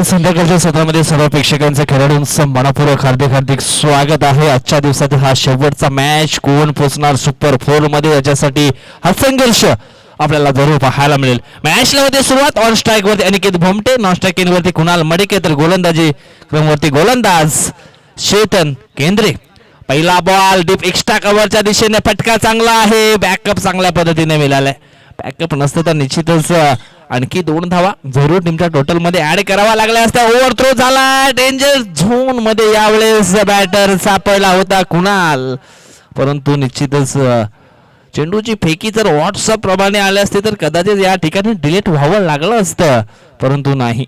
संध्याकाळच्या सत्रामध्ये सर्व प्रेक्षकांचं खेळाडूंचं मनपूर्वक हार्दिक स्वागत आहे. आजच्या दिवसातील हा शेवटचा मॅच कोण पोहोचणार सुपर 4 मध्ये याच्यासाठी हा संघर्ष आपल्याला जरूर पाहायला मिळेल. मॅचला मध्ये सुरुवात ऑन स्ट्राईक वरती अनिकेत भोमटे, नॉन स्ट्राईक वरती कुणाल मडिके, तर गोलंदाजी क्रमवरती गोलंदाज चेतन केंद्रे. पहिला बॉल डीप एक्स्ट्रा कव्हरच्या दिशेने, फटका चांगला आहे, बॅकअप चांगल्या पद्धतीने मिळालाय. बॅकअप नसतं तर निश्चितच आणखी 2 धावा जरूर टीमच्या टोटल मध्ये ऍड करावा लागल्या असत्या. ओव्हर थ्रो झाला, डेंजर झोन मध्ये यावेळेस बॅटर सापडला होता कुणाल, परंतु निश्चितच चेंडूची फेकी जर व्हॉट्सअप प्रमाणे आले असते तर कदाचित या ठिकाणी डिलीट व्हावं लागलं असतं, परंतु नाही.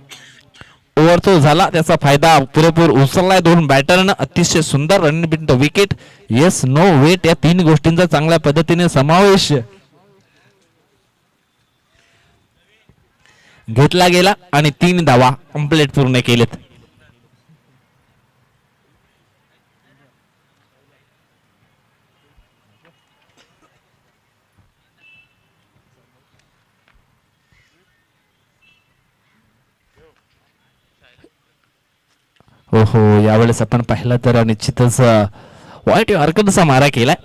ओव्हर थ्रो झाला, त्याचा फायदा पुरेपूर उचललाय 2 बॅटरनं. अतिशय सुंदर run bit wicket, yes no wait या 3 गोष्टींचा चांगल्या पद्धतीने समावेश घेतला गेला आणि 3 धावा कंप्लीट पूर्ण केलेत. हो यावेळेस आपण पाहिलं तर निश्चितच वाईट यॉर्करचा मारा केलाय.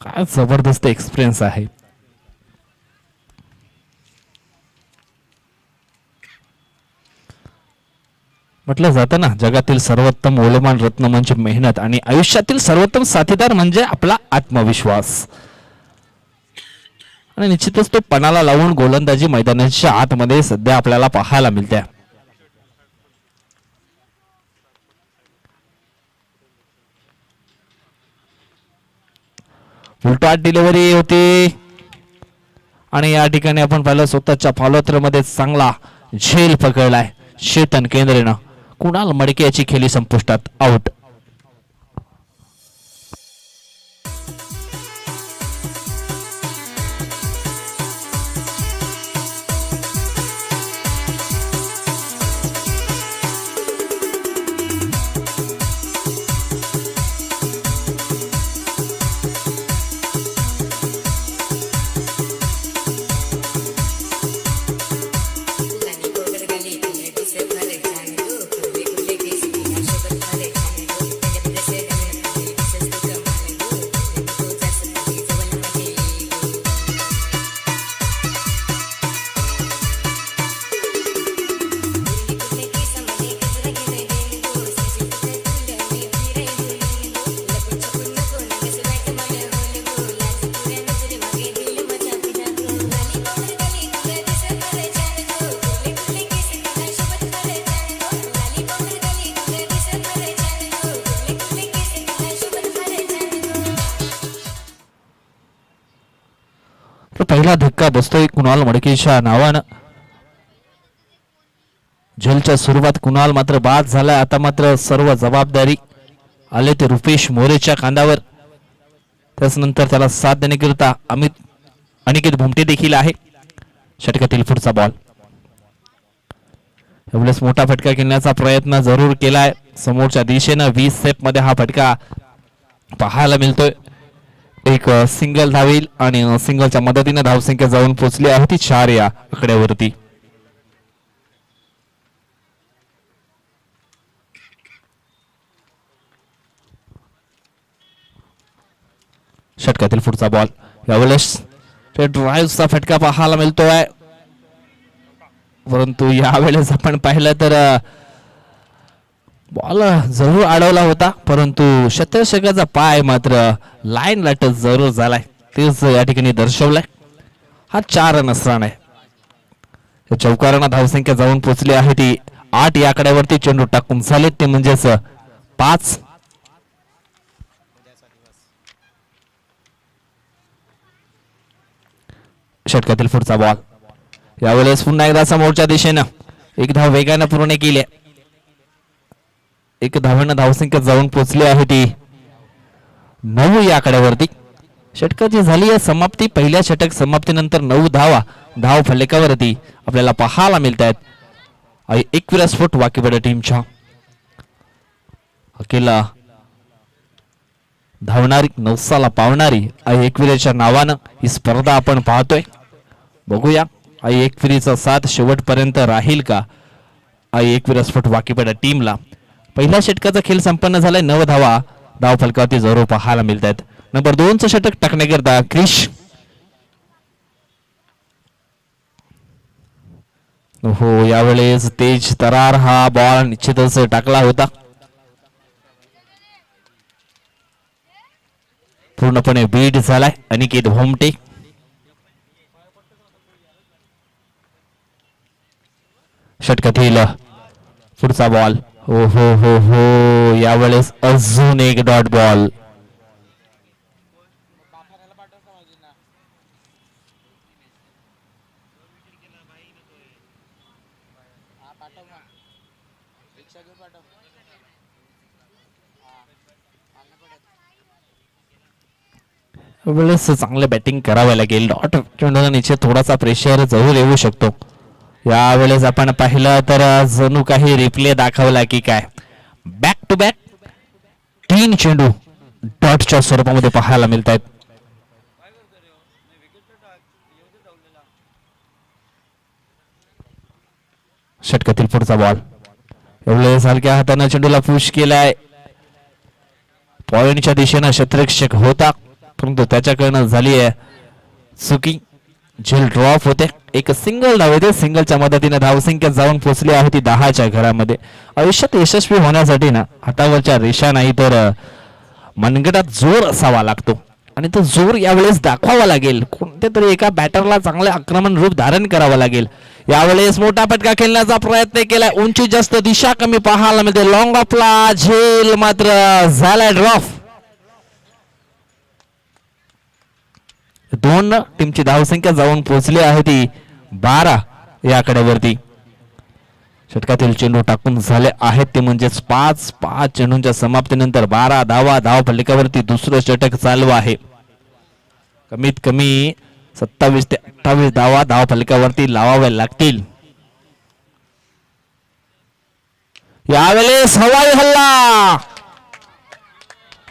काय जबरदस्त एक्सपिरियन्स आहे. म्हटलं जातं ना, जगातील सर्वोत्तम मूल्यवान रत्न म्हणजे मेहनत आणि आयुष्यातील सर्वोत्तम साथीदार म्हणजे आपला आत्मविश्वास. आणि निश्चितच तो पणाला लावून गोलंदाजी मैदानाच्या आतमध्ये सध्या आपल्याला पाहायला मिळते. उलटाट डिलिव्हरी होती आणि या ठिकाणी आपण पाहिलं स्वतःच्या फॉलोथ्रो मध्ये चांगला झेल पकडलाय चेतन केंद्रेनं. कुणाल मडके याची खेळी संपुष्टात, आउट. पहिला धक्का बसतोय कुणाल मडकेच्या नावानं. झेलच्या सुरुवात कुणाल मात्र बाद झाला. आता मात्र सर्व जबाबदारी आले ते रुपेश मोरेच्या खांद्यावर. त्यानंतर त्याला साथ देण्याकरिता अनिकेत भोमटे देखील आहे. षटकातील पुढचा बॉल. एवढेच मोठा फटका खेळण्याचा प्रयत्न जरूर केलाय समोरच्या दिशेनं. 20 स्टेप मध्ये हा फटका पाहायला मिळतोय. एक सिंगल धावेल आणि सिंगलच्या मदतीने धावसंख्या जाऊन पोहोचली आहे ती 4 या आकड्यावरती. षटकातील पुढचा बॉल. यावेळेस ड्राईव्हचा फटका पाहायला मिळतोय, परंतु यावेळेस आपण पाहिलं तर बॉल जरूर अडवला होता, परंतु शतषकाचा पाय मात्र लाईन लाटत जरूर झालाय, तेच या ठिकाणी दर्शवलाय. हा 4 रन असणार आहे. चौकारांना धावसंख्या जाऊन पोहोचली आहे ती 8 या आकड्यावरती. चेंडू टाकून झाले ते म्हणजेच 5. षटकातील पुढचा बॉल. यावेळेस पुन्हा एकदा समोरच्या दिशेनं एक धाव वेगानं पूर्ण केली. 1 धावेनं धावसंख्या जाऊन पोहोचली आहे ती 9 या आकड्यावरती. षटकाची झाली आहे समाप्ती. पहिल्या षटक समाप्तीनंतर 9 धावा धाव फलकावरती आपल्याला पाहायला मिळत आहेत. 21 फूट वाकीबड टीमच्या अकेला धावणारी नवसाला पावणारी एकविरेच्या नावानं ही स्पर्धा आपण पाहतोय. बघूया आई एकविरीचा साथ शेवटपर्यंत राहील का? आई एकविरा स्फोट वाकीपेडा टीमला पहिल्या षटकाचा खेळ संपन्न झालाय. 9 धावा धाव फलकावरती जरूर पाहायला मिळत आहेत. नंबर 2चं षटक टाकण्याकरता क्रिश. हो यावेळेस तेज तरार हा बॉल निश्चितच टाकला होता. पूर्णपणे बीट झालाय अनिकेत भोमटे. षटकातील पुढचा बॉल. हो हो हो हो यावेळेस अजून एक डॉट बॉल. वेळेस चांगले बॅटिंग करावे लागेल. डॉट चेंडूला थोडासा प्रेशर जरूर येऊ शकतो. यावेळेस आपण पाहिलं तर जणू काही रिप्ले दाखवला की काय. बॅक टू बॅक 3 चेंडू डॉटच्या स्वरूपामध्ये पाहायला मिळत आहेत. षटकातील पुढचा बॉल. यावेळेस हलक्या हाताने चेंडूला पुश केलाय. पॉइंटच्या दिशेनं क्षेत्ररक्षक होता परंतु त्याच्याकडनं झाली आहे चुकी. झेल ड्रॉप होते. एक सिंगल धाव येते. सिंगलच्या मदतीने धावसंख्या जाऊन पोहोचली आहे ती 10च्या घरामध्ये. आयुष्यात यशस्वी होण्यासाठी ना हातावरच्या रेषा नाही तर मनगटात जोर असावा लागतो आणि तो जोर यावेळेस दाखवावा लागेल. कोणत्या तरी एका बॅटरला चांगले आक्रमण रूप धारण करावं लागेल. यावेळेस मोठा फटका खेळण्याचा प्रयत्न केलाय. उंची जास्त दिशा कमी पाहायला मिळते. लॉंग ऑफला झेल मात्र झालाय ड्रॉप. 2 टीमची धावसंख्या जाऊन पोहोचली आहे ती 12 या आकड्यावरती. षटकातील चेंडू टाकून झाले आहेत ते म्हणजेच 5 चेंडूंच्या समाप्तीनंतर 12 धावा धाव फलकावरती दुसरं षटक चालू आहे. कमीत कमी 27 ते 28 धावा धाव फलकावरती लावाव्या लागतील. यावेळेस हवाई हल्ला.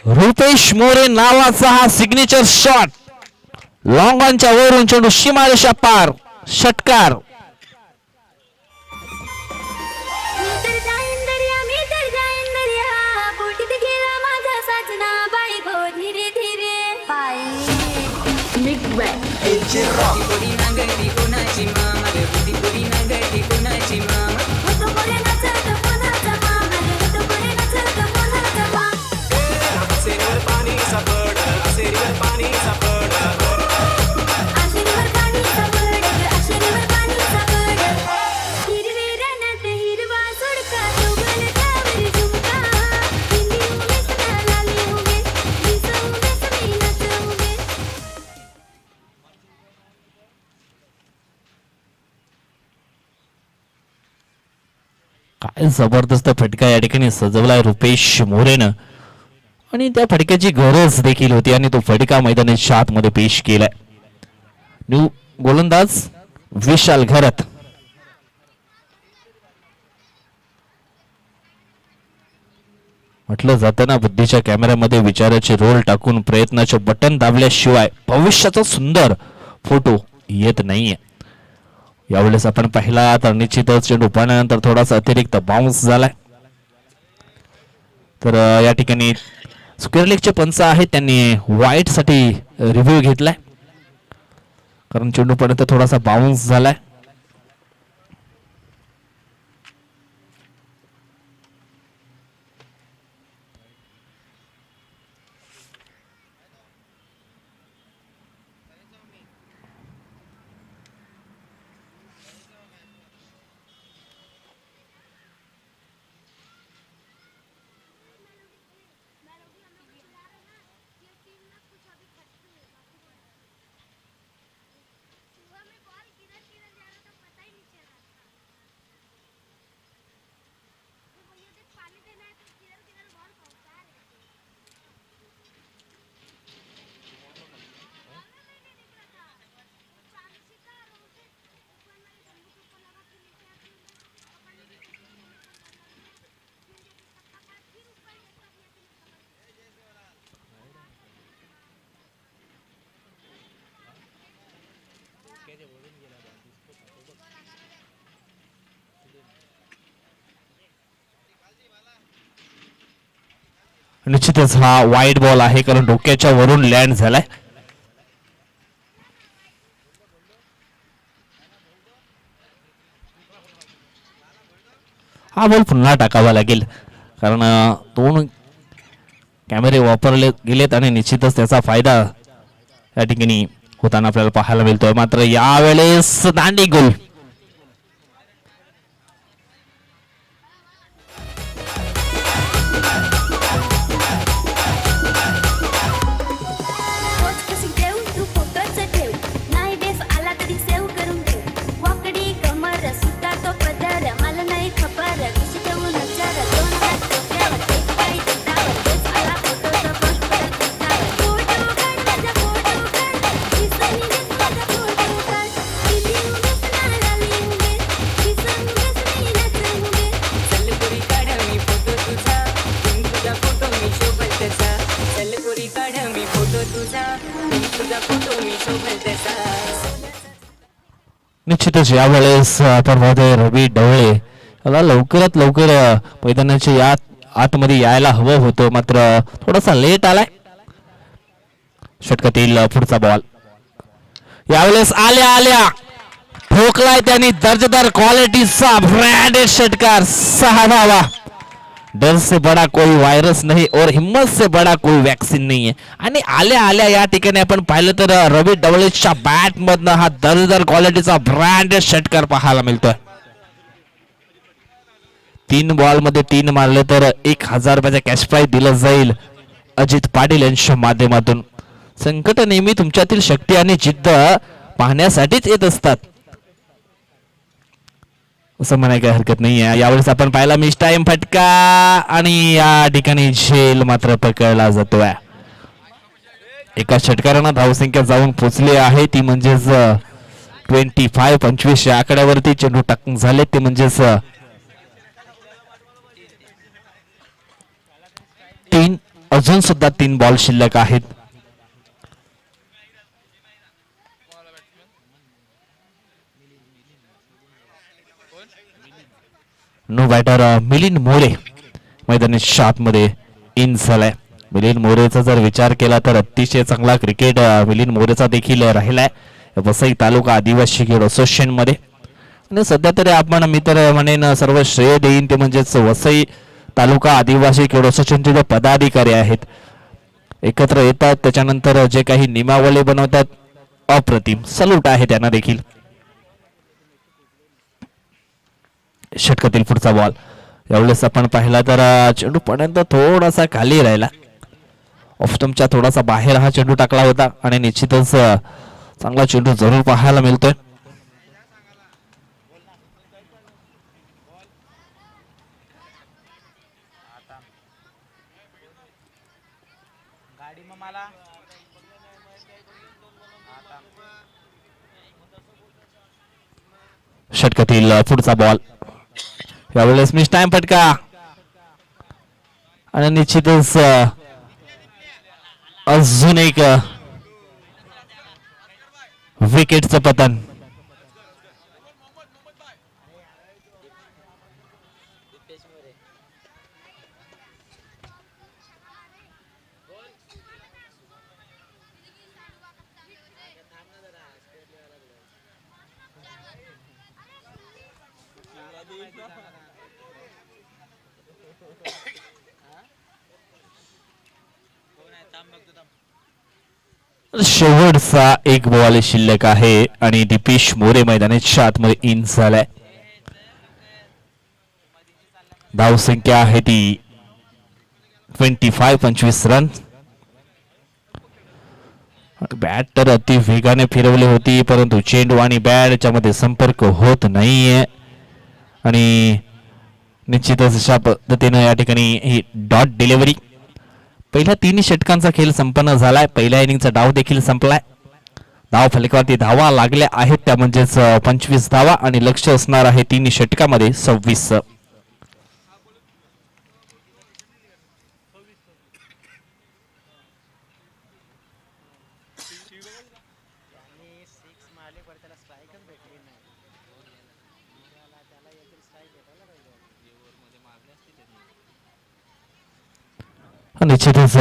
रुपेश मोरे नावाचा हा सिग्नेचर शॉट. लॉंग ऑनच्या वरून चेंडू सीमारेषा पार. षटकार. काय जबरदस्त फटका या ठिकाणी सजवलाय रुपेश मोरेनं आणि त्या फटक्याची गरज देखील होती आणि तो फटका मैदानाच्या आतमध्ये पेश केलाय. न्यू गोलंदाज विशाल घरत. म्हटलं जातं ना बुद्धीच्या कॅमेऱ्यामध्ये विचाराचे रोल टाकून प्रयत्नाचे बटन दाबल्याशिवाय भविष्याचा सुंदर फोटो येत नाहीये. यावेळेस आपण पाहिला तर निश्चितच चेंडू पाण्यानंतर थोडासा अतिरिक्त बाउन्स झालाय. तर या ठिकाणी स्क्वेअर लेगचे पंच आहेत त्यांनी वाईट साठी रिव्ह्यू घेतलाय कारण चेंडू पर्यंत थोडासा बाउन्स झालाय. निश्चितच हा वाईड बॉल आहे कारण डोक्याच्या वरून लँड झालाय. हा बॉल पुन्हा टाकावा लागेल कारण दोन कॅमेरे वापरले गेलेत आणि निश्चितच त्याचा फायदा या ठिकाणी होताना आपल्याला पाहायला मिळतोय. मात्र यावेळेस दांडी गोल. निश्चितच यावेळेस आपण मध्ये रवी ढवळे याला लवकरात लवकर मैदानाच्या या आतमध्ये यायला हवं होतं मात्र थोडासा लेट आलाय. षटकातील पुढचा बॉल यावेळेस आल्या आल्या ठोकलाय त्यांनी दर्जेदार क्वालिटीचा ब्रँडेड षटकार. 6 धावा. डर से बड़ा कोई वायरस नहीं और हिम्मत से बड़ा कोई वॅक्सिन नहीं है. आणि आल्या आल्या या ठिकाणी आपण पाहिलं तर रवी ढवळेच्या बॅट मधनं हा दर्जेदार क्वालिटीचा ब्रँडेड षटकार पाहायला मिळतोय. 3 बॉल मध्ये 3 मारले तर 1000 रुपयाचा कॅश प्राइज दिलं जाईल अजित पाटील यांच्या माध्यमातून. संकट नेहमी तुमच्यातील शक्ती आणि जिद्द पाहण्यासाठीच येत असतात असं म्हणाय काही हरकत नाही आहे. यावेळेस आपण पाहिला मिस टाइम फटका आणि या ठिकाणी झेल मात्र पकडला जातोय. एका षटकारानं धावसंख्या जाऊन पोचली आहे ती म्हणजेच 25 या आकड्यावरती चेंडू टाकून झाले ते म्हणजेच 3 अजून सुद्धा 3 बॉल शिल्लक आहेत. नो बॅटर मिलिंद मोरे मैदानाच्या आतमध्ये इन झालाय. मिलिंद मोरेचा जर विचार केला तर अतिशय चांगला क्रिकेट मिलिंद मोरेचा देखील राहिलाय वसई तालुका आदिवासी खेळ असोसिएशन मध्ये. आणि सध्या तरी आपण मी तर म्हणेन सर्व श्रेय देईन ते म्हणजेच वसई तालुका आदिवासी खेळ असोसिएशनचे जे पदाधिकारी आहेत एकत्र येतात त्याच्यानंतर जे काही नियमावली बनवतात अप्रतिम सल्यूट आहे त्यांना देखील. षटकातील पुढचा बॉल यावेळेस आपण पाहिला तर चेंडू पर्यंत थोडासा खाली राहिला. ऑफस्टमच्या थोडासा बाहेर हा चेंडू टाकला होता आणि निश्चितच चांगला चेंडू जरूर पाहायला मिळतोय. षटकातील पुढचा बॉल यावेळेस मिस टाइम फटका आणि निश्चितच अजून एक विकेटचं पतन. शेवटचा एक बॉल शिल्लक आहे आणि दीपेश मोरे मैदानाच्या आतमध्ये इन झालाय. धावसंख्या आहे ती 25 रन. बॅट तर अति वेगाने फिरवली होती परंतु चेंडू आणि बॅट याच्यामध्ये संपर्क होत नाहीये आणि निश्चितच अशा पद्धतीने या ठिकाणी ही डॉट डिलिव्हरी. पहिल्या 3 षटकांचा खेळ संपन्न झालाय. पहिल्या इनिंगचा डाव देखील संपलाय. धाव फलकावरती धावा लागल्या आहेत त्या म्हणजेच 25 धावा आणि लक्ष असणार आहे 3 षटकामध्ये 26. निश्चितच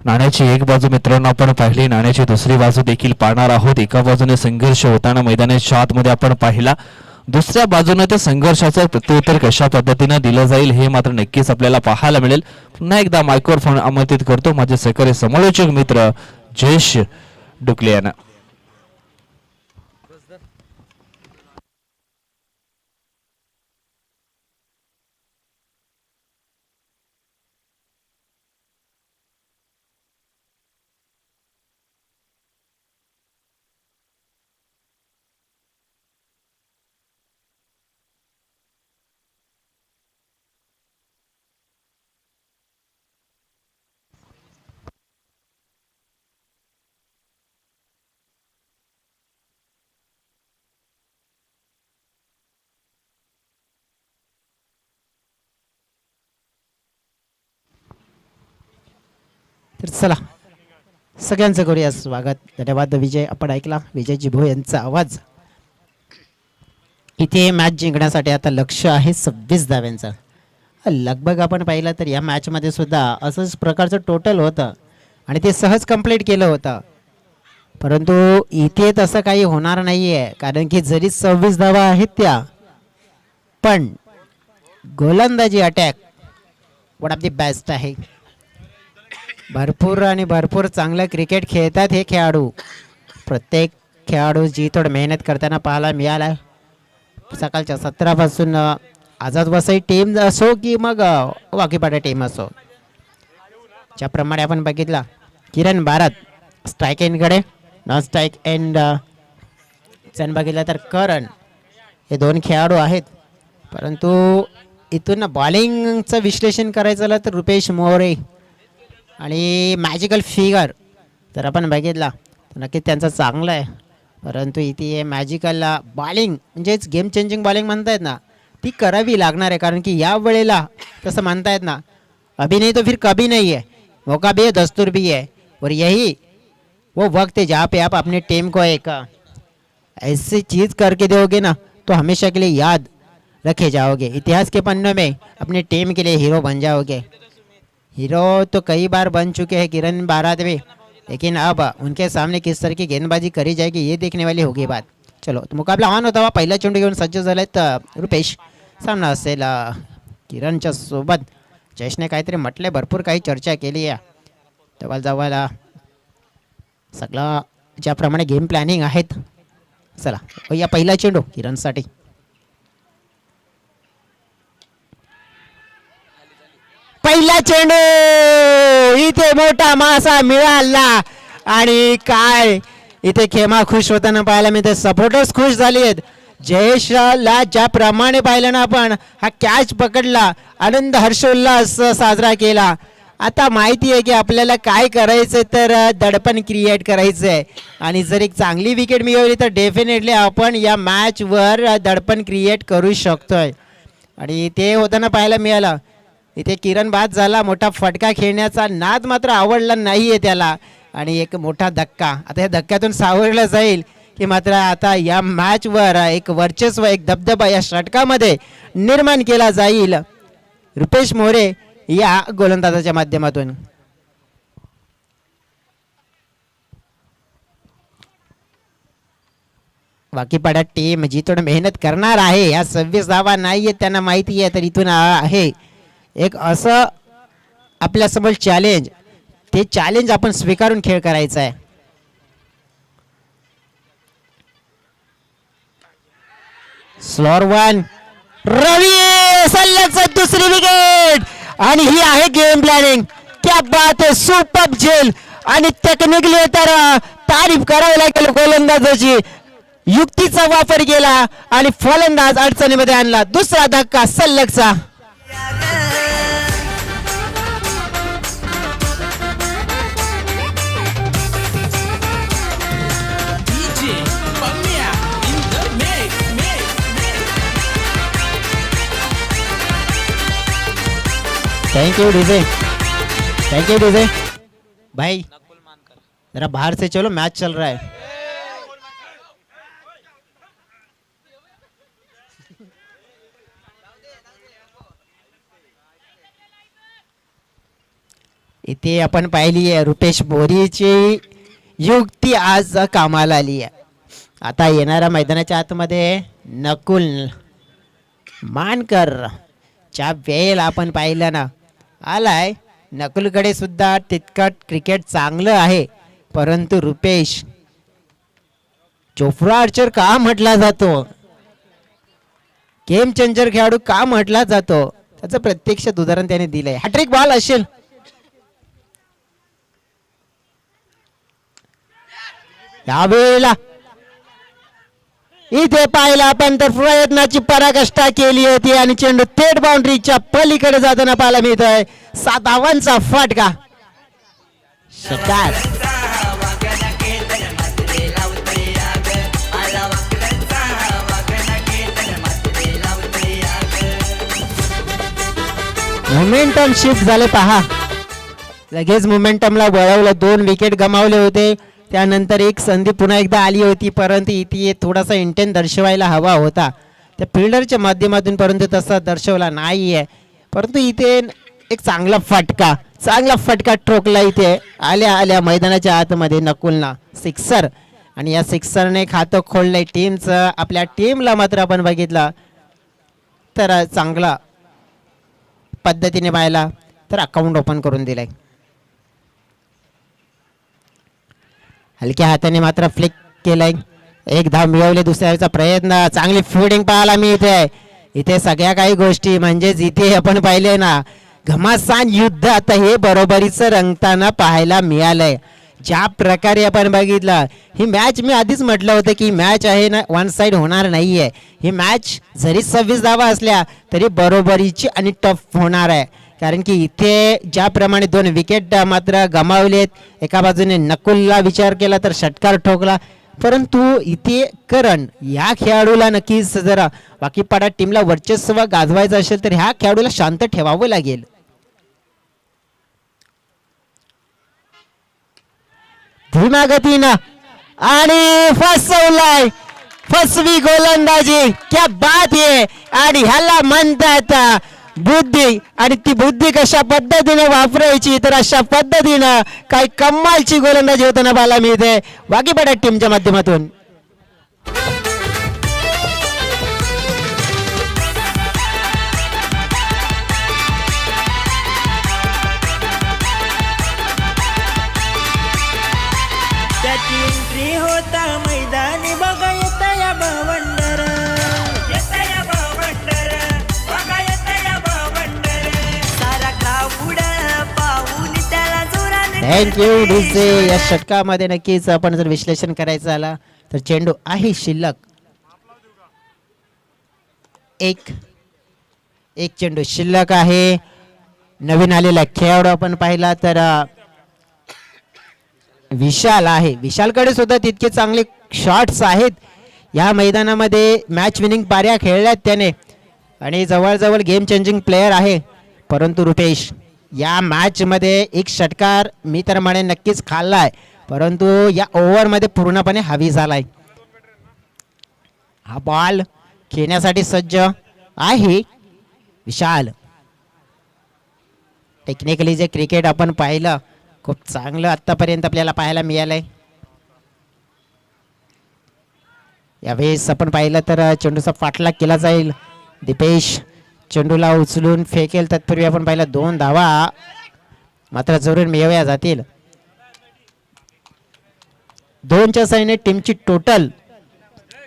नाण्याची एक बाजू मित्रांनो आपण पाहिली, नाण्याची दुसरी बाजू देखील पाहणार आहोत. एका बाजूने संघर्ष होताना मैदानाच्या आतमध्ये आपण पाहिला, दुसऱ्या बाजूने त्या संघर्षाचं प्रत्युत्तर कशा पद्धतीने दिलं जाईल हे मात्र नक्कीच आपल्याला पाहायला मिळेल. पुन्हा एकदा मायक्रोफोन आमंत्रित करतो माझे सहकारी समालोचक मित्र जयेश डुकले यांना. तर चला सगळ्यांचं करूया स्वागत. धन्यवाद विजय. आपण ऐकला विजय जिभो यांचा आवाज. इथे मॅच जिंकण्यासाठी आता लक्ष आहे 26 धाव्यांचा. लगभग आपण पाहिलं तर या मॅचमध्ये सुद्धा असंच प्रकारचं टोटल होतं आणि ते सहज कंप्लीट केलं होतं. परंतु इथे तसं काही होणार नाही आहे, कारण की जरी 26 धावा आहेत त्या, पण गोलंदाजी attack one of the best आहे. भरपूर चांगलं क्रिकेट खेळतात हे खेळाडू. प्रत्येक खेळाडू जी थोडं मेहनत करताना पाहायला मिळाला. सकाळच्या 17 आझाद वसई टीम असो की मग वाकीपाडा टीम असो, ज्याप्रमाणे आपण बघितला किरण भारत स्ट्राईक एंडकडे, नॉन स्ट्राईक एंड जण बघितलं तर करण, हे दोन खेळाडू आहेत. परंतु इथून बॉलिंगचं विश्लेषण करायचं झालं तर रुपेश मोरे आणि मॅजिकल फिगर जर आपण बघितला तर नक्कीच त्यांचं चांगलं आहे. परंतु इथे मॅजिकल बॉलिंग म्हणजेच गेम चेंजिंग बॉलिंग म्हणतायत ना, ती करावी लागणार आहे. कारण की या वेळेला तसं म्हणतायत ना, अभी नहीं तो फिर कभी नहीं है, मौका भी है दस्तूर भी है, और यही वो वक्त है जहाँ पे आप अपने टीम को एक ऐसी चीज़ करके दोगे ना तो हमेशा के लिए याद रखे जाओगे, इतिहास के पन्नों में अपने टीम के लिए हीरो बन जाओगे. हीरो तो कई बार बन चुके हैं किरण भारत भी, लेकिन अब उनके सामने किस तरह की गेंदबाजी करी जाएगी ये देखने वाली होगी बात. चलो तो मुकाबला ऑन होता हुआ पहिला चेंडू घेऊन सज्ज झालेत रुपेश. सामना असेल किरणच्या सोबत. जयेशने काहीतरी म्हटले, भरपूर काही चर्चा केली आहे. जवळ सगळं ज्याप्रमाणे गेम प्लॅनिंग आहेत. चला या पहिला चेंडू किरणसाठी. पहिला चेंडू, इथे मोठा मासा मिळाला आणि काय इथे खेमा खुश होताना पाहायला मिळते. सपोर्टर्स खुश झाले आहेत. जयेशला ज्याप्रमाणे पाहिलं ना आपण, हा कॅच पकडला, आनंद हर्षोल्लास साजरा केला. आता माहिती आहे की आपल्याला काय करायचं, तर दडपण क्रिएट करायचं आहे. आणि जर एक चांगली विकेट मिळवली तर डेफिनेटली आपण या मॅचवर दडपण क्रिएट करू शकतोय. आणि ते होताना पाहायला मिळालं. इथे किरण बाद झाला, मोठा फटका खेळण्याचा नाद मात्र आवडला नाही आहे त्याला, आणि एक मोठा धक्का. आता या धक्क्यातून सावरलं जाईल की मात्र आता या मॅचवर एक वर्चस्व, एक दबदबा या षटकामध्ये निर्माण केला जाईल रुपेश मोरे या गोलंदाजाच्या माध्यमातून. वाकीपाडा टीम जी थोडं मेहनत करणार आहे, या 26 धावा नाही आहेत त्यांना माहिती आहे, तर इथून आहे एक असं आपल्यासमोर चॅलेंज. ते चॅलेंज आपण स्वीकारून खेळ करायचा आहे. स्लोअर वन, रवी सलग दुसरी विकेट, आणि ही आहे गेम प्लॅनिंग. क्या बात आहे, सुपर झेल. आणि टेक्निकली तर तारीफ करावी लागेल गोलंदाजाची. युक्तीचा वापर केला आणि फलंदाज अडचणीमध्ये आणला. दुसरा धक्का सलगचा. थैंक यू डीजे भाई, जरा बाहर से चलो, मैच चल रहा है. इथे आपण पाहिली आहे रुपेश मोरीची युक्ती आज कामाला आली आहे. आता येणाऱ्या मैदानाच्या आतमध्ये नकुल मानकर च्या वेळेला आपण पाहिलं ना आलाय. नकुलकडे सुद्धा तितकं क्रिकेट चांगलं आहे, परंतु रुपेश जोफ्रा आर्चर का म्हटला जातो, गेम चेंजर खेळाडू का म्हटला जातो, त्याचं प्रत्यक्षात उदाहरण त्याने दिलंय. हॅट्रिक बॉल असेल. यावेळेला इथे पाहिला आपण तर प्रयत्नाची पराकाष्ठा केली होती आणि चेंडू थेट बाउंड्रीच्या पलीकडे जाताना पाहायला मिळतोय. 7 धावांचा फटका. षटकार. मोमेंटम शिफ्ट झाले पहा. लगेच मोमेंटमला वळवलं. 2 विकेट गमावले होते. त्यानंतर एक संधी पुन्हा एकदा आली होती, परंतु इथे थोडासा इंटेंट दर्शवायला हवा होता त्या फिल्डरच्या माध्यमातून, परंतु तसा दर्शवला नाही आहे. परंतु इथे एक चांगला फटका ठोकला इथे आल्या आल्या मैदानाच्या आतमध्ये नकुलना. सिक्सर. आणि या सिक्सरने खातं खोललंय टीमचं. आपल्या टीमला मात्र आपण बघितलं तर चांगला पद्धतीने पाहिला तर अकाउंट ओपन करून दिलंय. हलक्या हाताने मात्र फ्लिक केलंय. एक धाव मिळवले. दुसऱ्याचा प्रयत्न. चांगली फिल्डिंग पाहायला मिळते. इथे सगळ्या काही गोष्टी म्हणजेच इथे आपण पाहिले ना घमासान युद्ध आता हे बरोबरीचं रंगताना पाहायला मिळालंय. ज्या प्रकारे आपण बघितलं ही मॅच, मी आधीच म्हटलं होतं की मॅच आहे ना वन साइड होणार नाहीये. ही मॅच जरी 26 धावा असल्या तरी बरोबरीची आणि टफ होणार आहे. कारण की इथे ज्याप्रमाणे 2 विकेट मात्र गमावलेत. एका बाजूने नकुलला विचार केला तर षटकार ठोकला, परंतु इथे करण या खेळाडूला नक्कीच जरा बाकीपाडा टीमला वर्चस्व गाजवायचं असेल तर ह्या खेळाडूला शांत ठेवावं लागेल. धीम्या गतीनं आणि फसवलाय. फसवी गोलंदाजी. क्या बात आहे. आणि ह्याला म्हणतात बुद्धी. आणि ती बुद्धी कशा पद्धतीने वापरायची तर अशा पद्धतीनं काही कमालची गोलंदाजी होताना पाहायला मिळते वाकीपाडा टीमच्या माध्यमातून. त्याची एंट्री होता मैदानी बघा येता या बवंडर. Thank you DJ. या षटकामध्ये नक्कीच आपण जर विश्लेषण करायचं झाला तर चेंडू आहे शिल्लक. एक चेंडू शिल्लक आहे. नवीन आलेला खेळाडू आपण पाहिला तर विशाल आहे. विशालकडे सुद्धा तितके चांगले शॉट्स आहेत. या मैदानामध्ये मॅच विनिंग पाऱ्या खेळल्यात त्याने आणि जवळजवळ गेम चेंजिंग प्लेयर आहे. परंतु रुपेश या मॅच मध्ये एक षटकार मी तर म्हणे नक्कीच खाल्लाय, परंतु या ओव्हर मध्ये पूर्णपणे हवी झालाय. हा बॉल खेळण्यासाठी सज्ज आहे विशाल. टेक्निकली जे क्रिकेट आपण पाहिलं खूप चांगलं आतापर्यंत आपल्याला पाहायला मिळालंय. यावेळेस आपण पाहिलं तर चेंडूचा पाठलाग केला जाईल. दीपेश चेंडूला उचलून फेकेल. तत्पूर्वी आपण पाहिलं 2 धावा मात्र जरूर मिळवल्या जातील. 2च्या साईने टीमची टोटल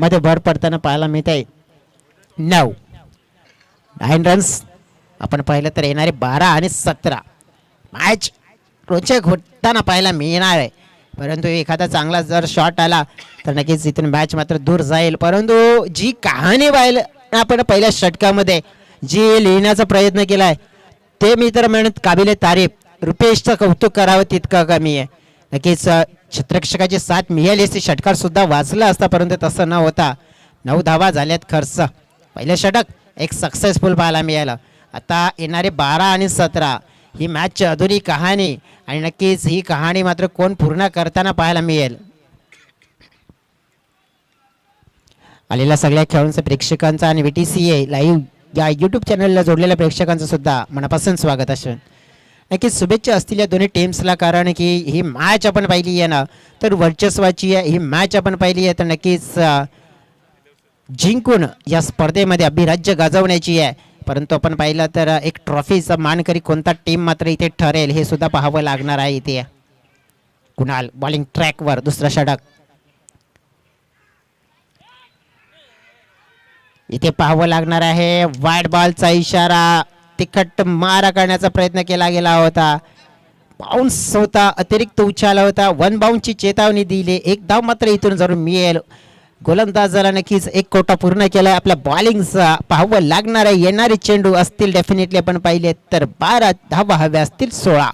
मध्ये भर पडताना पाहायला मिळत आहे. 9 रन्स आपण पाहिलं तर येणारे 12 आणि 17. मॅच रोचक होताना पाहायला मिळणार आहे, परंतु एखादा चांगला जर शॉट आला तर नक्कीच इथून मॅच मात्र दूर जाईल. परंतु जी कहाणी पाहिलं आपण पहिल्या षटकामध्ये जी लिहिण्याचा प्रयत्न केलाय ते मी तर म्हणत काबिले तारीफ. रुपेशचं कौतुक करावं तितकं कमी आहे. नक्कीच क्षेत्ररक्षकाची साथ मिळाली असती, षटकार सुद्धा वाचला असता, परंतु तसं न होता 9 धावा झाल्यात खर्च. पहिलं षटक एक सक्सेसफुल पाहायला मिळालं. आता येणारे 12 आणि 17 ही मॅचची अधुरी कहाणी आणि नक्कीच ही कहाणी मात्र कोण पूर्ण करताना पाहायला मिळेल. आलेल्या सगळ्या खेळाडूंचं प्रेक्षकांचा आणि VTCA लाईव्ह या यूट्यूब चॅनलला जोडलेल्या प्रेक्षकांचं सुद्धा मनापासून स्वागत असेल. नक्कीच शुभेच्छा असतील या दोन्ही टीम्सला, कारण की ही मॅच आपण पाहिली आहे ना तर वर्चस्वाची आहे. ही मॅच आपण पाहिली आहे तर नक्कीच जिंकून या स्पर्धेमध्ये अभिराज्य गाजवण्याची आहे. परंतु आपण पाहिलं तर एक ट्रॉफीचा मानकरी कोणता टीम मात्र इथे ठरेल हे सुद्धा पाहावं लागणार आहे. इथे कुणाल बॉलिंग ट्रॅकवर दुसरा षटक. इथे पाहावं लागणार आहे. वाईड बॉलचा इशारा, तिखट मारा करण्याचा प्रयत्न केला गेला होता. बाउन्स होता, अतिरिक्त उछाल होता. वन बाउन्सची चेतावणी दिली. एक धाव मात्र इथून जरूर मिळेल. गोलंदाजाला नक्कीच एक कोटा पूर्ण केला. आपल्या बॉलिंगचा पाहावं लागणार आहे. येणारे चेंडू असतील डेफिनेटली आपण पाहिले तर 12 धावा हव्या असतील 16.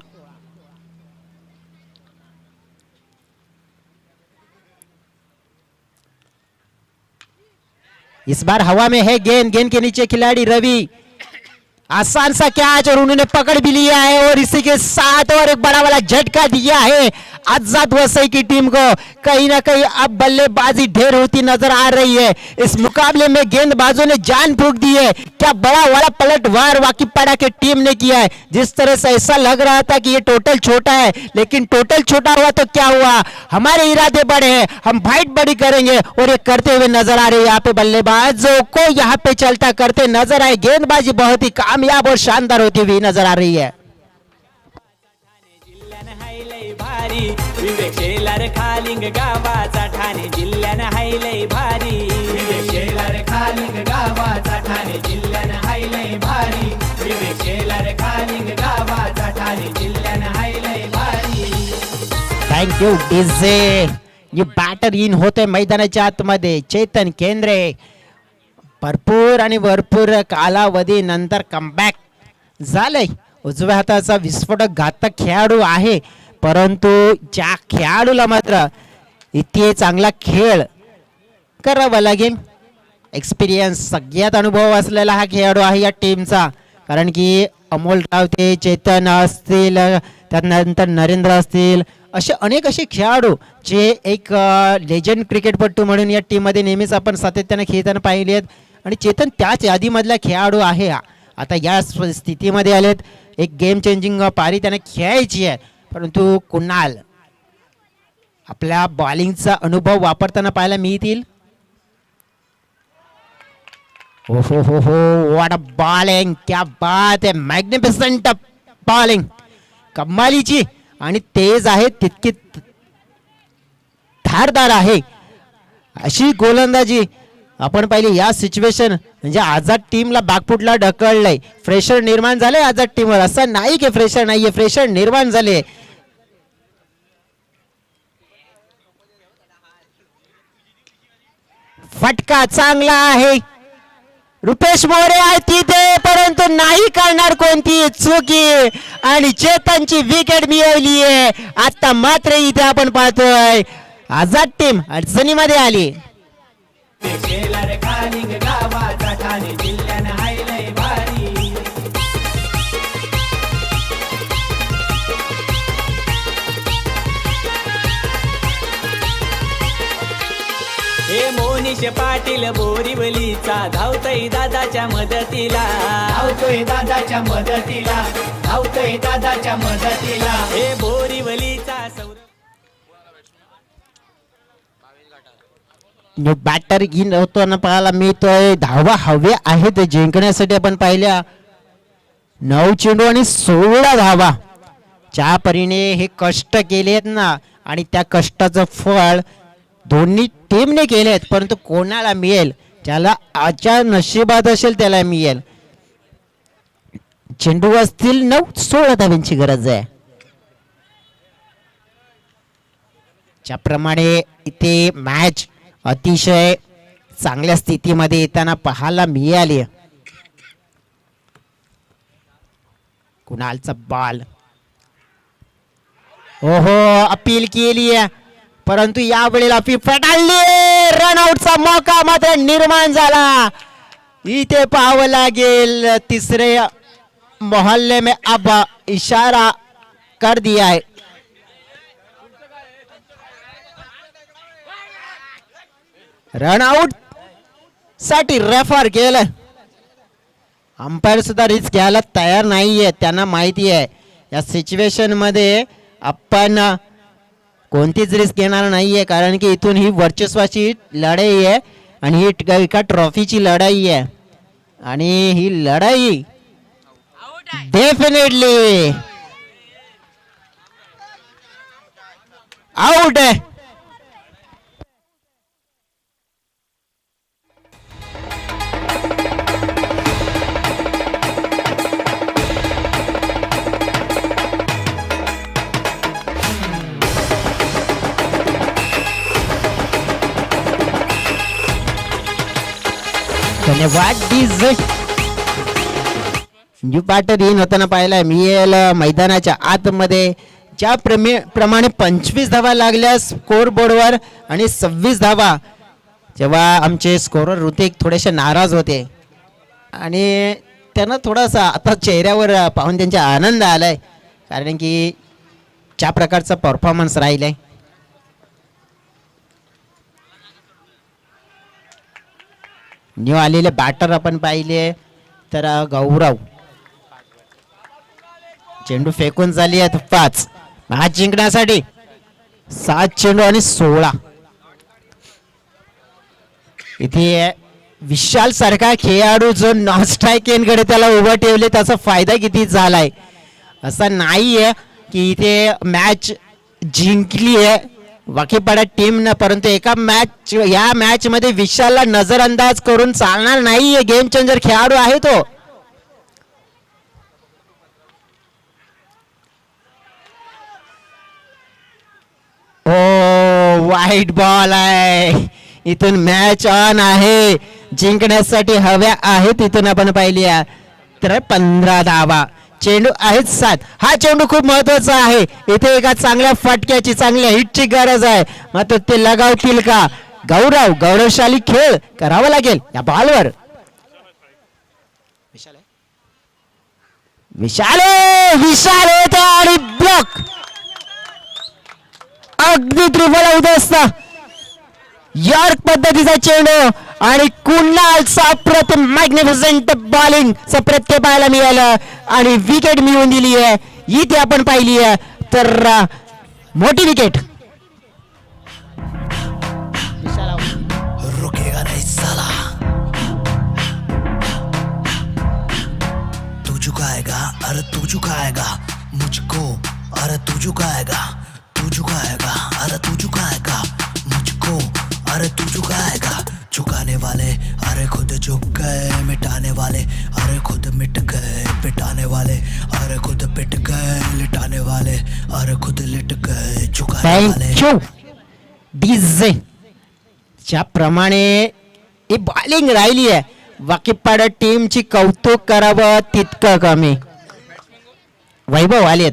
इस बार हवा में है गेंद, गेंद के नीचे खिलाड़ी रवि, आसान सा कैच और उन्होंने पकड़ भी लिया है और इसी के साथ और एक बड़ा वाला झटका दिया है आजाद वसई की टीम को. कहीं ना कहीं अब बल्लेबाजी ढेर होती नजर आ रही है. इस मुकाबले में गेंदबाजों ने जान फूंक दी है. क्या बड़ा वाला पलटवार वाकीपाड़ा की टीम ने किया है. जिस तरह से ऐसा लग रहा था कि ये टोटल छोटा है, लेकिन टोटल छोटा हुआ तो क्या हुआ, हमारे इरादे बड़े हैं, हम फाइट बड़ी करेंगे और ये करते हुए नजर आ रहे हैं. यहाँ पे बल्लेबाजों को यहाँ पे चलता करते नजर आए. गेंदबाजी बहुत ही कामयाब और शानदार होती हुई नजर आ रही है. भारी विवेक शेलार खालिंग गावाचा ठाणे जिल्ह्यानं हायलय भारी. विवेक शेलार खालिंग गावाचा ठाणे जिल्ह्यानं हायलय भारी. विवेक शेलार खालिंग गावाचा ठाणे जिल्ह्यानं हायलय भारी. Thank you DJ. ये बॅटर इन होते मैदानाच्या आतमध्ये. चेतन केंद्रे भरपूर आणि भरपूर कालावधी नंतर कमबॅक झालंय. उजव्या हाताचा विस्फोटक घातक खेळाडू आहे, परंतु ज्या खेळाडूला मात्र इथे चांगला खेळ करावा लागेल. एक्सपिरियन्स सगळ्यात अनुभव असलेला हा खेळाडू आहे या टीमचा, कारण की अमोल रावते, चेतन असतील, त्यानंतर नरेंद्र असतील, असे अनेक असे खेळाडू जे एक लेजंड क्रिकेटपटू म्हणून या टीममध्ये नेहमीच आपण सातत्याने खेळताना पाहिले आहेत. आणि चेतन त्याच यादीमधला खेळाडू आहे. आता या स्थितीमध्ये आलेत, एक गेम चेंजिंग पारी त्यांना खेळायची आहे, परंतु कुणाल आपल्या बॉलिंगचा अनुभव वापरताना पाहायला मिळतील. हो हो हो हो, व्हॉट अ बॉलिंग, क्या बात आहे, मॅग्निफिसंट बॉलिंग, कमालीची आणि तेज आहे, तितकी धारदार आहे. अशी गोलंदाजी आपण पाहिली या सिच्युएशन. म्हणजे आझाद टीमला बॅकफुटला ढकललंय, फ्रेशर निर्माण झाले आझाद टीमवर. असं नाही की फ्रेशर नाहीये, फ्रेशर निर्माण झाले. फटका चांगला आहे, रुपेश मोरे आहे तिथे, परंतु नाही करणार कोणती चुकी आणि चेतनची विकेट मिळवली आहे. आता मात्र इथे आपण पाहतोय आझाद टीम अडचणीमध्ये आली. गावाचा ठाणे जिल्ह्यानं हायलय भारी. हे मोनिश पाटील बोरिवलीचा धावतोय दादाच्या मदतीला. धावतोय दादाच्या मदतीला, धावतोय दादाच्या मदतीला. हे बोरिवलीचा बॅटर इन होताना पाहायला मिळतोय. धावा हवे आहेत जिंकण्यासाठी. आपण पाहिल्या 9 चेंडू आणि 16 धावा. ज्या परीने हे कष्ट केलेत ना, आणि त्या कष्टाचं फळ दोन्ही टीमने केलेत, परंतु कोणाला मिळेल, ज्याला आजच्या नशिबात असेल त्याला मिळेल. चेंडू असतील 9-16 धाव्यांची गरज आहे. ज्याप्रमाणे इथे मॅच अतिशय चांगल्या स्थितीमध्ये येताना पाहायला मिळाली. कुणालचा बॉल, ओहो, अपील केली आहे, परंतु यावेळेला अपील फेटाळली. रनआउटचा मौका मात्र निर्माण झाला. इथे पाहावं लागेल, तिसरे मोहल्ले में अब इशारा कर दिया है. रनआउट साठी रेफर केलं. अंपायर सुद्धा रिस्क घ्यायला तयार नाहीये. त्यांना माहिती आहे या सिच्युएशन मध्ये आपण कोणतीच रिस्क घेणार नाहीये, कारण की इथून ही वर्चस्वाची लढाई आहे आणि ही एका ट्रॉफीची लढाई आहे आणि ही लढाई डेफिनेटली आउट आहे. धन्यवाद. न्यू पार्टनर इन होताना पाहिला मी मैदानाच्या आतमध्ये ज्या प्रमाणे 25 धावा लागल्या स्कोर बोर्डवर आणि 26 धावा, जेव्हा आमचे स्कोरर ऋतिक थोडेसे नाराज होते आणि त्यांना थोडासा आता चेहऱ्यावर पाहून त्यांचा आनंद आलाय, कारण की ज्या प्रकारचा परफॉर्मन्स राहिलाय. न्यू आलेले बॅटर आपण पाहिले तर गौरव, चेंडू फेकून झाली आहेत 5. मॅच जिंकण्यासाठी 7 चेंडू आणि 16. इथे विशाल सारखा खेळाडू जो नॉन स्ट्राईक एनकडे त्याला उभं ठेवले, त्याचा फायदा किती झालाय. असं नाहीये की इथे मॅच जिंकली आहे वाकीपाडा टीम न, परंतु या मॅच मध्ये विशालला नजरअंदाज करून चालणार नाहीये. गेम चेंजर खेळाडू आहे तो. ओ वाईट बॉल आहे. इथून मॅच ऑन आहे, जिंकण्यासाठी हव्या आहेत. इथून आपण पाहिली तर 15 धावा, चेंडू आहेत 7. हा चेंडू खूप महत्वाचा आहे. इथे एका चांगल्या फटक्याची, चांगल्या हिटची गरज आहे. मात्र ते लगावतील का? गौरवशाली खेळ करावा लागेल या बॉलवर. विशाल येतो आणि ब्लॉक. अगदी त्रिफळा उद्ध्वस्त यॉर्क पद्धतीचा चेंडू आणि कुणालचा अप्रतिम मॅग्निफिसंट बॉलिंग सप्रत्य पाहायला मिळालं आणि विकेट मिळवून दिली आहे. इथे आपण पाहिली आहे तर मोठी विकेट. रुकेगा नहीं साला, तू झुकाएगा अरे तू झुकाएगा मुझको, अरे तू झुकाएगा अरे तू झुकाएगा मुझको, अरे तू झुकाएगा. झुकाने वाले अरे खुद झुक गए, मिटाने वाले अरे खुद मिट गए, पिटाने वाले अरे खुद पिट गए, लिटाने वाले अरे खुद लिट गए. झुकाने वाले थँक्यू डीजे. ज्याप्रमाणे ही बॉलिंग राहिली आहे वाकीपाडा टीमची कौतुक करावं तितकं कमी. वैभव आलेत.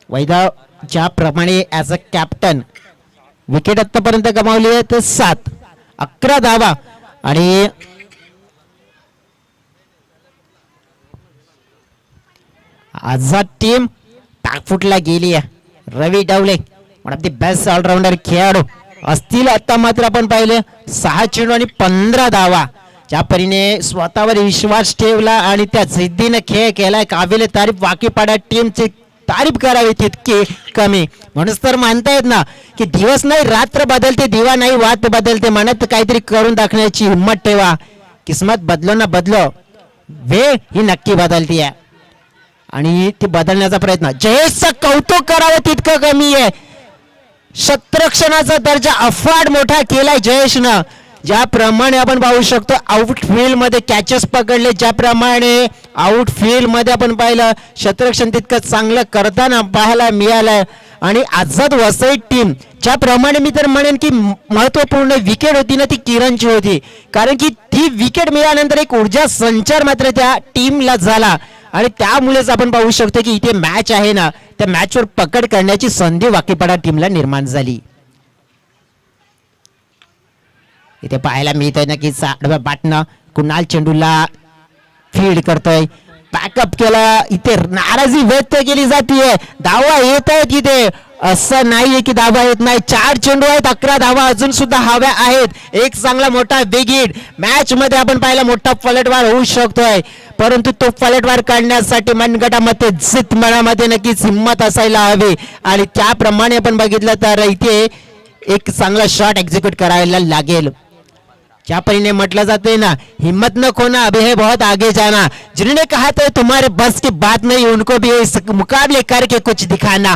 वैभव ज्याप्रमाणे ॲज अ कॅप्टन विकेट आतापर्यंत गमावली आहे तर 7, 11 धावा आणि आझाद टीम बॅकफुटला गेली आहे. Ravi Dawale one of the best allrounder खेळाडू असतील. आता मात्र आपण पाहिले 6 चेंडू आणि 15 धावा. ज्या परीने स्वतःवर विश्वास ठेवला आणि त्या जिद्दीने खेळ केलाय, काबिल तारीफ. वाकीपाडा टीमची तारीफ करावी तितकी कमी. म्हणूनच तर म्हणतायत ना की दिवस नाही रात्र बदलते, दिवा नाही वात बदलते. म्हणत काहीतरी करून दाखवण्याची हिंमत ठेवा. किस्मत बदलो ना बदलो, वेळ ही नक्की बदलती आहे आणि ती बदलण्याचा प्रयत्न. जयेशचं कौतुक करावं तितकं कमी आहे. क्षेत्ररक्षणाचा दर्जा अफाट मोठा केलाय जयेशनं. ज्याप्रमाणे आपण पाहू शकतो आउटफील्ड मध्ये कॅचेस पकडले, ज्याप्रमाणे आउटफील्ड मध्ये आपण पाहिलं क्षेत्ररक्षण तितकं चांगलं करताना पाहायला मिळालंय. आणि आझाद वसई टीम ज्याप्रमाणे मी तर म्हणेन की महत्वपूर्ण विकेट होती ना ती किरणची होती, कारण की ती विकेट मिळाल्यानंतर एक ऊर्जा संचार मात्र त्या टीमला झाला आणि त्यामुळेच आपण पाहू शकतो की इथे मॅच आहे ना, त्या मॅचवर पकड करण्याची संधी वाकीपाडा टीमला निर्माण झाली. इथे पाहायला मिळतंय ना की आडव्या बॅटनं कुणाल चेंडूला फील्ड करतोय. बॅकअप केला, इथे नाराजी व्यक्त केली जाते. धावा येत आहेत इथे, असं नाहीये की धावा येत नाही. 4 चेंडू आहेत, 11 धावा अजून सुद्धा हव्या आहेत. एक चांगला मोठा बिग हिट मॅच मध्ये आपण पाहिला, मोठा पलटवार होऊ शकतोय. परंतु तो पलटवार काढण्यासाठी मनगटामध्ये जित मनामध्ये नक्कीच हिंमत असायला हवी आणि त्याप्रमाणे आपण बघितलं तर इथे एक चांगला शॉट एक्झिक्यूट करायला लागेल. क्या परीने म्हटलं जाते ना, हिम्मत न खोना अभी है बहुत आगे जाना. जिन्होंने कहा तो तुम्हारे बस की बात नहीं, उनको भी इस मुकाबले करके कुछ दिखाना.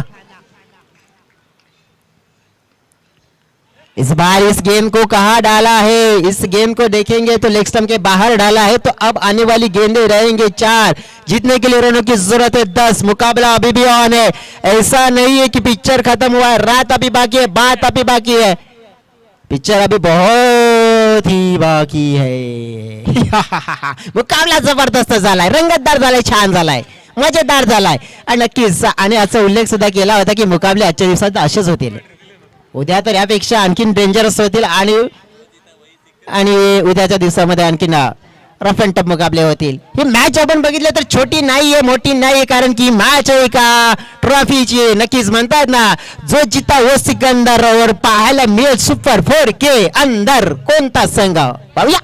इस बार इस गेंद को कहाँ डाला है, इस गेंद को देखेंगे तो लेग स्टंप के बाहर डाला है. तो अब आने वाली गेंदें रहेंगे 4. जीतने के लिए रनों की जरूरत है 10. मुकाबला अभी भी ऑन है. ऐसा नहीं है कि पिक्चर खत्म हुआ है, रात अभी बाकी है, बात अभी बाकी है. पिक्चर अभी बहुत ही बाकी है. मुकाबला जबरदस्त झालाय, रंगतदार झालाय, छान झालाय, मजेदार झालाय. आणि नक्कीच आणि असा उल्लेख सुद्धा केला होता की मुकाबले आजच्या दिवसात असेच होतील. उद्या तर यापेक्षा आणखीन डेंजरस होतील आणि उद्याच्या दिवसामध्ये आणखीन रफ अँड टफ मुकाबले होतील. ही मॅच आपण बघितलं तर छोटी नाहीये, मोठी नाहीये, कारण की मॅच आहे का ट्रॉफीची. नक्कीच म्हणतात ना, जो जिता वो सिकंदर. और पाहायला मिळेल सुपर 4 के अंदर कोणता संघ पाहूया.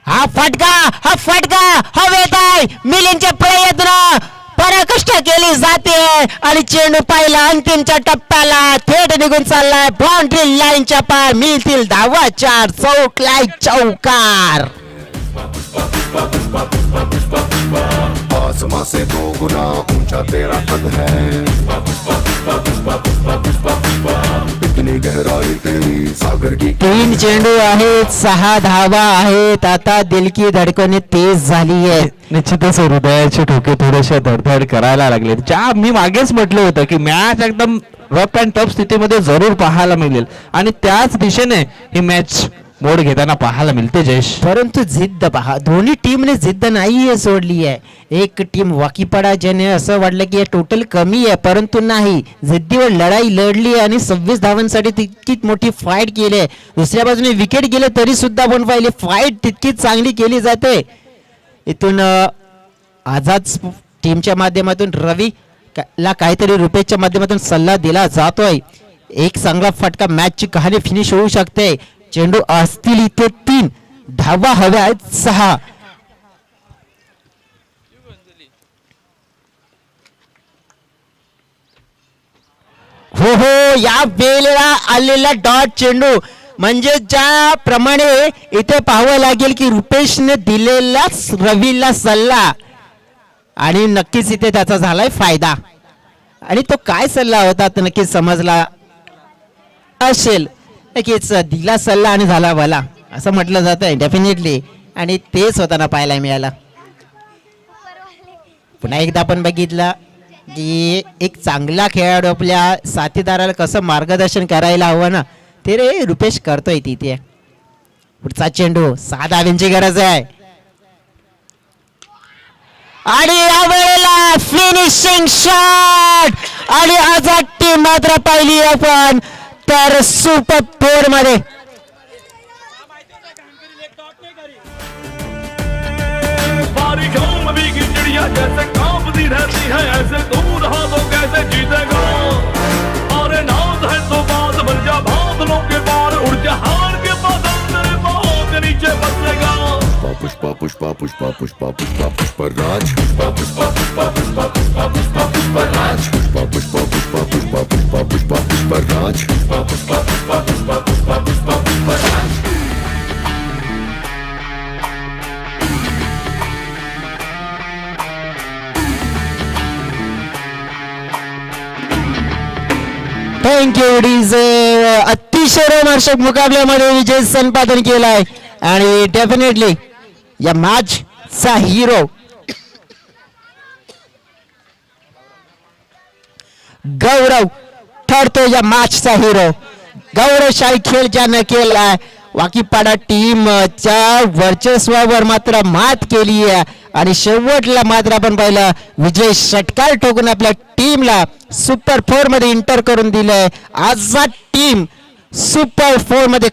हा फटका हवेत आहे. मिलिंदचे प्रयत्न पराकष्ट केली जाते आणि चेंडू पाहिला अंतिमच्या टप्प्याला थेट निघून चाललाय बाउंड्री लाईनच्या पार. मिळतील धावा 4. चौकार. आसमां से 2 गुना ऊंचा तेरा कद है, इतनी गहराई तेरी सागर की. 3 चेंडू आहेत, 6 धावा आहेत. आता दिल की धडकने तेज झाली आहे. निश्चितच हृदयाचे ठोके थोडेसे धडधड करायला लागले. ज्या मी मागेच म्हटलं होतं की मॅच एकदम रफ अँड टफ स्थितीमध्ये जरूर पाहायला मिळेल आणि त्याच दिशेने ही मॅच मोड घेताना पाहायला मिळते जयेश. परंतु जिद्द पहा, दोन्ही टीमने जिद्द नाहीये सोडली आहे. एक टीम वाकीपाडा ज्याने असं वाटलं की टोटल कमी आहे, परंतु नाही, जिद्दीवर लढाई लढली आणि 26 धावांसाठी तितकीच मोठी फाईट केली आहे. दुसऱ्या बाजूने विकेट गेले तरी सुद्धा आपण पाहिले फाईट तितकीच चांगली केली जाते. इथून आझाद टीमच्या माध्यमातून रवी ला काहीतरी रुपेशच्या माध्यमातून सल्ला दिला जातोय. एक चांगला फटका मॅचची कहाणी फिनिश होऊ शकते. चेंडू असतील इथे 3 धावा हव्या आहेत 6. हो या वेळेला आलेला डॉट चेंडू म्हणजे ज्याप्रमाणे इथे पाहावं लागेल की रुपेशने दिलेला रवीला सल्ला आणि नक्कीच इथे त्याचा झालाय फायदा. आणि तो काय सल्ला होता तर नक्कीच समजला असेल. नक्कीच दिला सल्ला आणि झाला भला असं म्हटलं जात आहे डेफिनेटली, आणि तेच होताना पाहायला मिळालं. पुन्हा एकदा आपण बघितलं की एक चांगला खेळाडू आपल्या साथीदाराला कसं मार्गदर्शन करायला हवं ना, ते रे रुपेश करतोय तिथे. पुढचा चेंडू 6 धावांची गरज आहे आणि या वेळेला फिनिशिंग शॉट आणि आझाद टीम मात्र पाहिली आपण तर सुपर 4 मध्ये. बारिशों में भीगी चिड़िया जैसे कांपती रहती है, ऐसे तू रहा तो कैसे जीतेगा. अरे नाज है तो बात बन जा, बादलों के पार उड़ जा, हार के बाद तेरे पाँव के नीचे बसेगा. पुष्पा पुष्पा पुष्पा पुष्पा पुष्पा पुष्पराज, पुष्पा पुष्पा पुष्पा पुष्पा पुष्पा पुष्पा पुष्पराज, पुष्पा पुष्पा पुष्पा पुष्पा पुष्पा पुष्पा पुष्पराज, पुष्पा पुष्पा पुष्पा पुष्पा पुष्पा पुष्पा पुष्पराज. Thank you DJ. अतिशय रोमांचक मुकाबल्यामध्ये विजय संपादन केलाय आणि डेफिनेटली या मॅचचा हिरो गौरव ठरतो. या मॅचचा हिरो गौरवशाही खेळ ज्यानं केलाय. वाकीपाडा टीमच्या वर्चस्वावर मात्र मात केली आहे आणि शेवटला मात्र आपण पाहिलं विजय षटकार ठोकून आपल्या टीमला सुपर 4 मध्ये इंटर करून दिलंय. आझाद टीम सुपर 4 मध्ये